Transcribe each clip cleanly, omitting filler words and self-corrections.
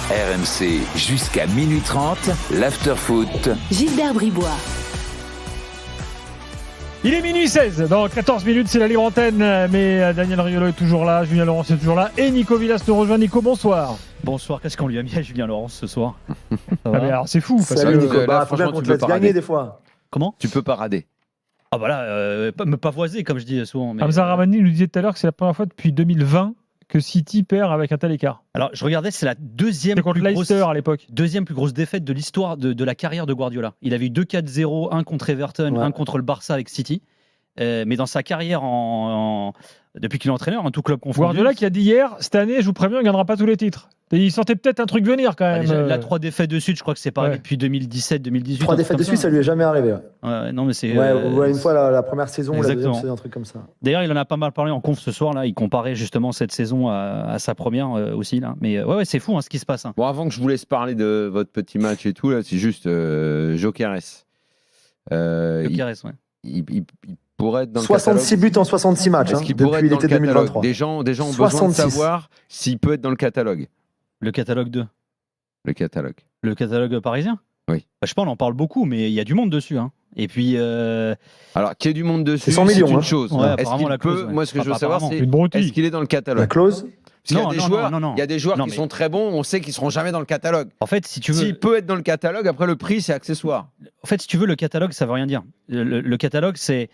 RMC jusqu'à minuit 30, l'after-foot. Gilbert Bribois. Il est minuit 16, dans 14 minutes c'est la libre antenne, mais Daniel Riolo est toujours là, Julien Laurence est toujours là et Nico Villas nous rejoint. Nico, bonsoir. Bonsoir, qu'est-ce qu'on lui a mis à Julien Laurence ce soir? Ah mais alors c'est fou. Salut Nico, faut bien qu'on te laisse gagner des fois. Comment? Tu peux pas rader. Ah bah là, me pavoiser comme je dis souvent. Mais, Hamza Ramani nous disait tout à l'heure que c'est la première fois depuis 2020 que City perd avec un tel écart. Alors je regardais, c'est la deuxième C'est contre plus grosse, Leicester à l'époque. deuxième plus grosse défaite de l'histoire de la carrière de Guardiola. Il avait eu 2-4-0, un contre Everton, un contre le Barça avec City. Mais dans sa carrière depuis qu'il est entraîneur, tout club confondu. Guardiola qui a dit hier, cette année, je vous préviens, il ne gagnera pas tous les titres. Et il sentait peut-être un truc venir quand même. Déjà, la 3 défaites de suite, je crois que c'est pas arrivé depuis 2017-2018. 3 défaites de suite, ça lui est jamais arrivé. Non, mais c'est, une fois la première saison, la deuxième saison, un truc comme ça. D'ailleurs, il en a pas mal parlé en conf ce soir. Là, il comparait justement cette saison à sa première aussi. Là. Mais c'est fou ce qui se passe. Bon, avant que je vous laisse parler de votre petit match et tout, là, c'est juste Jokeres. Jokeres, ouais. Il pourrait être dans 66 buts en 66 matchs depuis l'été 2023. Des gens ont besoin de savoir s'il peut être dans le catalogue. Le catalogue 2. Le catalogue parisien? Oui. Je sais pas, on en parle beaucoup, mais il y a du monde dessus. Et puis. Alors, qu'il y ait du monde dessus, c'est 100 millions, c'est une chose. Ouais, est-ce qu'il peut, moi, ce que je veux savoir, c'est est-ce qu'il est dans le catalogue? La clause? Parce qu'il y a des joueurs qui sont très bons, on sait qu'ils seront jamais dans le catalogue. En fait, si tu veux. S'il peut être dans le catalogue, après le prix, c'est accessoire. En fait, si tu veux, le catalogue, ça veut rien dire. Le catalogue, c'est.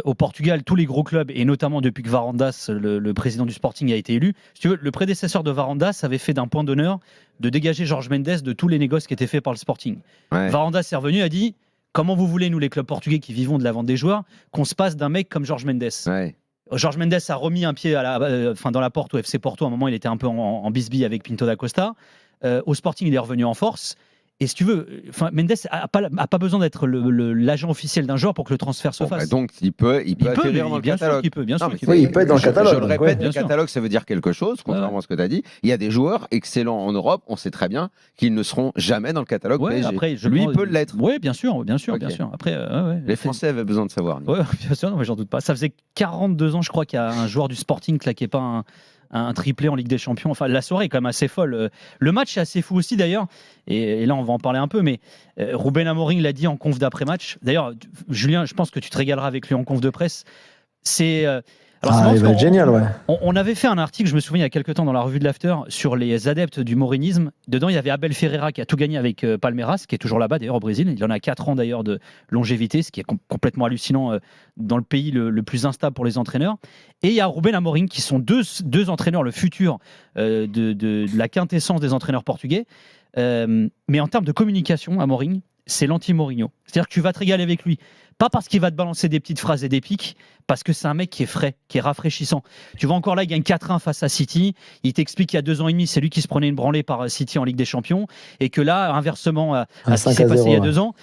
Au Portugal, tous les gros clubs, et notamment depuis que Varandas, le président du Sporting, a été élu, si tu veux, le prédécesseur de Varandas avait fait d'un point d'honneur de dégager Jorge Mendes de tous les négoces qui étaient faits par le Sporting. Ouais. Varandas est revenu et a dit: comment vous voulez, nous les clubs portugais qui vivons de la vente des joueurs, qu'on se passe d'un mec comme Jorge Mendes? Ouais. Jorge Mendes a remis un pied dans la porte au FC Porto. À un moment, il était un peu en bisbille avec Pinto da Costa. Au Sporting, il est revenu en force. Et si tu veux, Mendes n'a pas besoin d'être l'agent officiel d'un joueur pour que le transfert se fasse. Donc il peut atterrir dans le catalogue. Bien sûr, oui, il peut être dans le catalogue. Je le répète, le catalogue, ça veut dire quelque chose, contrairement à ce que tu as dit. Il y a des joueurs excellents en Europe, on sait très bien qu'ils ne seront jamais dans le catalogue PSG. Après, lui, il peut l'être. Oui, bien sûr. Après, les Français avaient besoin de savoir. Oui, bien sûr, mais j'en doute pas. Ça faisait 42 ans, je crois, qu'il y a un joueur du Sporting claquait pas un triplé en Ligue des Champions. Enfin, la soirée est quand même assez folle. Le match est assez fou aussi d'ailleurs. Et là, on va en parler un peu. Mais Ruben Amorim l'a dit en conf d'après-match. D'ailleurs, Julien, je pense que tu te régaleras avec lui en conf de presse. C'est il va être génial, ouais. On avait fait un article, je me souviens, il y a quelques temps dans la revue de l'After sur les adeptes du morinisme. Dedans, il y avait Abel Ferreira qui a tout gagné avec Palmeiras, qui est toujours là-bas d'ailleurs au Brésil. Il en a 4 ans d'ailleurs de longévité, ce qui est complètement hallucinant dans le pays le plus instable pour les entraîneurs. Et il y a Ruben Amorim qui sont deux entraîneurs, le futur de la quintessence des entraîneurs portugais. Mais en termes de communication, Amorim, c'est l'anti-Mourinho. C'est-à-dire que tu vas te régaler avec lui. Pas parce qu'il va te balancer des petites phrases et des pics, parce que c'est un mec qui est frais, qui est rafraîchissant. Tu vois encore là, il gagne 4-1 face à City. Il t'explique qu'il y a 2 ans et demi, c'est lui qui se prenait une branlée par City en Ligue des Champions. Et que là, inversement à ce qui s'est passé il y a 2 ans,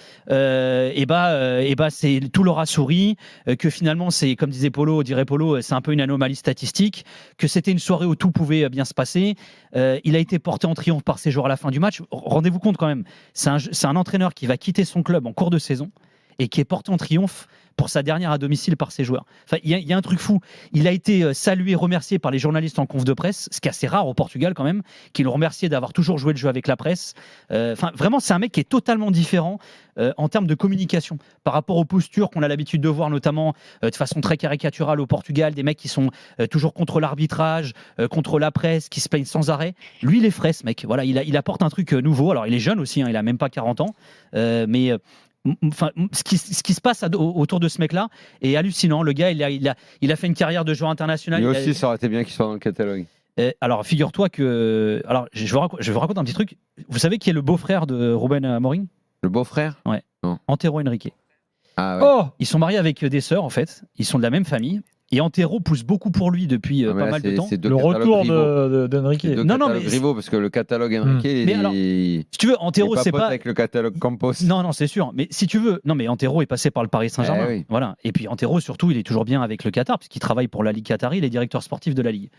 c'est, tout leur a souri. Que finalement, c'est, comme dirait Polo, c'est un peu une anomalie statistique. Que c'était une soirée où tout pouvait bien se passer. Il a été porté en triomphe par ses joueurs à la fin du match. Rendez-vous compte quand même, c'est un entraîneur qui va quitter son club en cours de saison et qui est porté en triomphe pour sa dernière à domicile par ses joueurs. Enfin, il y a un truc fou. Il a été salué, remercié par les journalistes en conf de presse, ce qui est assez rare au Portugal quand même, qui l'ont remercié d'avoir toujours joué le jeu avec la presse. Vraiment, c'est un mec qui est totalement différent en termes de communication par rapport aux postures qu'on a l'habitude de voir, notamment de façon très caricaturale au Portugal, des mecs qui sont toujours contre l'arbitrage, contre la presse, qui se plaignent sans arrêt. Lui, il est frais, ce mec. Voilà, il apporte un truc nouveau. Alors, il est jeune aussi, il a même pas 40 ans, mais ce qui se passe autour de ce mec-là est hallucinant. Le gars, il a fait une carrière de joueur international. Lui aussi, ça aurait été bien qu'il soit dans le catalogue. Alors, figure-toi que... Alors, je vous raconte un petit truc. Vous savez qui est le beau-frère de Ruben Amorim? Le beau-frère? Ouais. Non. Antero Henrique. Ah ouais. Ils sont mariés avec des sœurs, en fait. Ils sont de la même famille. Et Antero pousse beaucoup pour lui depuis pas mal de temps. Le retour d'Henrique. Non, mais Rivaux, parce que le catalogue Henrique, si tu veux, Antero, c'est pas avec le catalogue Campos. Non, c'est sûr. Mais si tu veux, mais Antero est passé par le Paris Saint-Germain. Oui. Voilà. Et puis Antero, surtout, il est toujours bien avec le Qatar, puisqu'il travaille pour la Ligue Qatari, il est directeur sportif de la Ligue.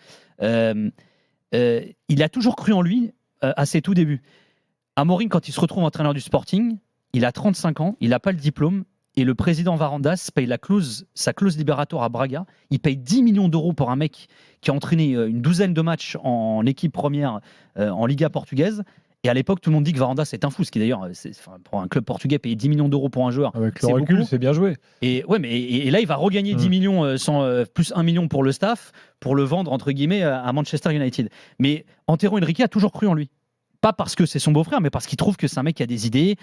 Il a toujours cru en lui à ses tout débuts. Amorim, quand il se retrouve entraîneur du Sporting, il a 35 ans, il n'a pas le diplôme. Et le président Varandas paye sa clause libératoire à Braga. Il paye 10 millions d'euros pour un mec qui a entraîné une douzaine de matchs en équipe première en Liga portugaise. Et à l'époque, tout le monde dit que Varanda, c'est un fou. Ce qui d'ailleurs, pour un club portugais, payer 10 millions d'euros pour un joueur. Avec le recul, c'est bien joué. Et là, il va regagner 10 millions, plus 1 million pour le staff, pour le vendre, entre guillemets, à Manchester United. Mais Antero Henrique a toujours cru en lui. Pas parce que c'est son beau-frère, mais parce qu'il trouve que c'est un mec qui a des idées,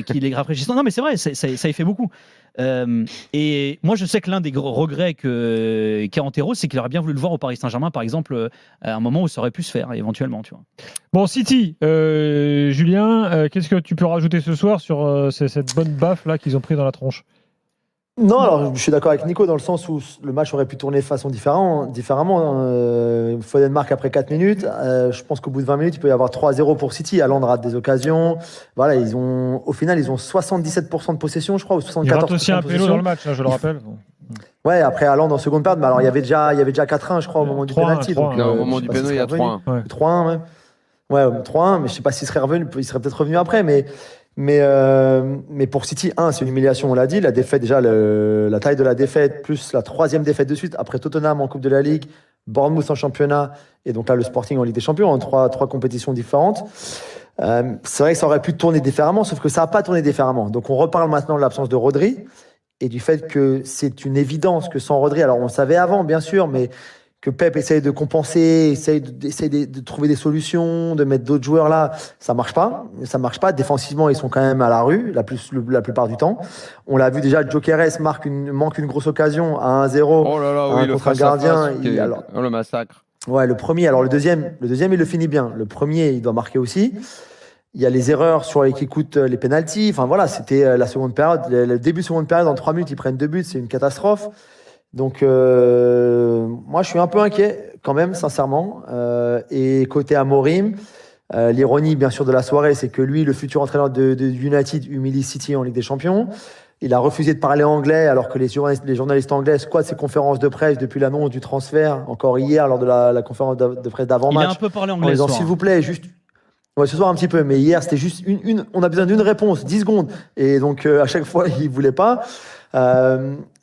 qu'il est rafraîchissant. Non, mais c'est vrai, ça y fait beaucoup. Et moi, je sais que l'un des regrets qu'a Antero, c'est qu'il aurait bien voulu le voir au Paris Saint-Germain, par exemple, à un moment où ça aurait pu se faire, éventuellement. Tu vois. Bon, City, Julien, qu'est-ce que tu peux rajouter ce soir sur cette bonne baffe là qu'ils ont pris dans la tronche? Non, alors je suis d'accord avec Nico dans le sens où le match aurait pu tourner de façon différemment. Foden marque après 4 minutes. Je pense qu'au bout de 20 minutes, il peut y avoir 3-0 pour City. Haaland rate des occasions. Voilà, au final, ils ont 77% de possession, je crois, ou 74% de possession. Il rate aussi un péno dans le match, hein, je le rappelle. Ouais, après Haaland en seconde période, mais alors il y avait déjà 4-1, je crois, au moment du penalty. Au moment du péno, il y a 3-1. 3-1, ouais. Ouais, 3-1, mais je sais pas s'il serait revenu. Il serait peut-être revenu après, mais pour City, c'est une humiliation, on l'a dit. La défaite, déjà, la taille de la défaite, plus la 3e défaite de suite, après Tottenham en Coupe de la Ligue, Bournemouth en championnat, et donc là, le Sporting en Ligue des Champions, en trois compétitions différentes. C'est vrai que ça aurait pu tourner différemment, sauf que ça n'a pas tourné différemment. Donc on reparle maintenant de l'absence de Rodri, et du fait que c'est une évidence que sans Rodri, alors on le savait avant, bien sûr, mais que Pep essaye de compenser, essaye de trouver des solutions, de mettre d'autres joueurs là, ça marche pas. Défensivement, ils sont quand même à la rue la plupart du temps. On l'a vu déjà, Gyökeres manque une grosse occasion à 1-0. Oh là là, oui, contre un gardien. Le massacre. Ouais, le premier. Alors le deuxième, il le finit bien. Le premier, il doit marquer aussi. Il y a les erreurs qui coûtent les pénaltys. Enfin voilà, c'était la seconde période. Le début de seconde période, en 3 minutes, ils prennent 2 buts, c'est une catastrophe. Donc, moi, je suis un peu inquiet quand même, sincèrement. Et côté Amorim, l'ironie, bien sûr, de la soirée, c'est que lui, le futur entraîneur de United, humilie City en Ligue des Champions. Il a refusé de parler anglais, alors que les journalistes anglais squattent ses conférences de presse depuis l'annonce du transfert, encore hier, lors de la conférence de presse d'avant-match. Il a un peu parlé anglais. En disant, s'il vous plaît, juste... Ouais, ce soir un petit peu, mais hier, c'était juste on a besoin d'une réponse, 10 secondes. Et donc, à chaque fois, il voulait pas.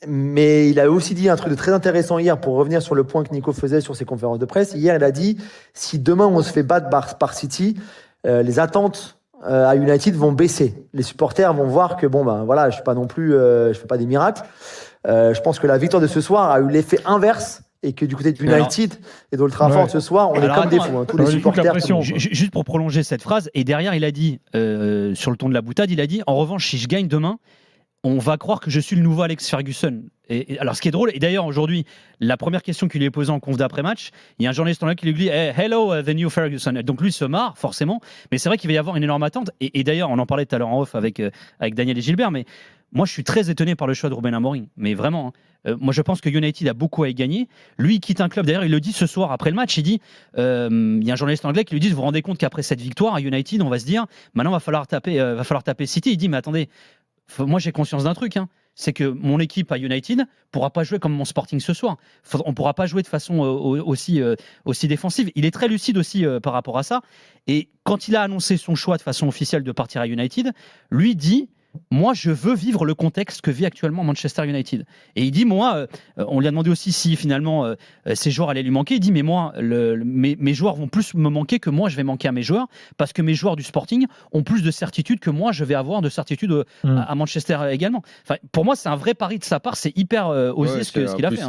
Mais il a aussi dit un truc de très intéressant hier pour revenir sur le point que Nico faisait sur ses conférences de presse. Hier, il a dit, si demain on se fait battre par City, les attentes à United vont baisser. Les supporters vont voir que voilà, je suis pas non plus, je fais pas des miracles. Je pense que la victoire de ce soir a eu l'effet inverse. Et que du côté de United et d'Old Trafford ce soir, on est comme des fous. Tous les supporters. Juste pour prolonger cette phrase, et derrière, il a dit, sur le ton de la boutade, il a dit, en revanche, si je gagne demain, on va croire que je suis le nouveau Alex Ferguson. Et alors, ce qui est drôle, et d'ailleurs, aujourd'hui, la première question qu'il lui est posée en conf d'après-match, il y a un journaliste là qui lui dit Hello, the new Ferguson. Donc, lui, il se marre, forcément. Mais c'est vrai qu'il va y avoir une énorme attente. Et d'ailleurs, on en parlait tout à l'heure en off avec Daniel et Gilbert, mais moi, je suis très étonné par le choix de Ruben Amorim. Mais vraiment, moi, je pense que United a beaucoup à y gagner. Lui, il quitte un club. D'ailleurs, il le dit ce soir après le match. Il dit il y a un journaliste anglais qui lui dit vous vous rendez compte qu'après cette victoire à United, on va se dire maintenant, va falloir taper City. Il dit mais attendez, moi, j'ai conscience d'un truc. C'est que mon équipe à United pourra pas jouer comme mon Sporting ce soir. On pourra pas jouer de façon aussi défensive. Il est très lucide aussi par rapport à ça. Et quand il a annoncé son choix de façon officielle de partir à United, lui dit moi, je veux vivre le contexte que vit actuellement Manchester United. Et il dit, moi, on lui a demandé aussi si finalement ses joueurs allaient lui manquer. Il dit, mais moi, mes joueurs vont plus me manquer que moi, je vais manquer à mes joueurs, parce que mes joueurs du Sporting ont plus de certitude que moi, je vais avoir de certitude à Manchester également. Enfin, pour moi, c'est un vrai pari de sa part. C'est hyper osé ce qu'il a fait.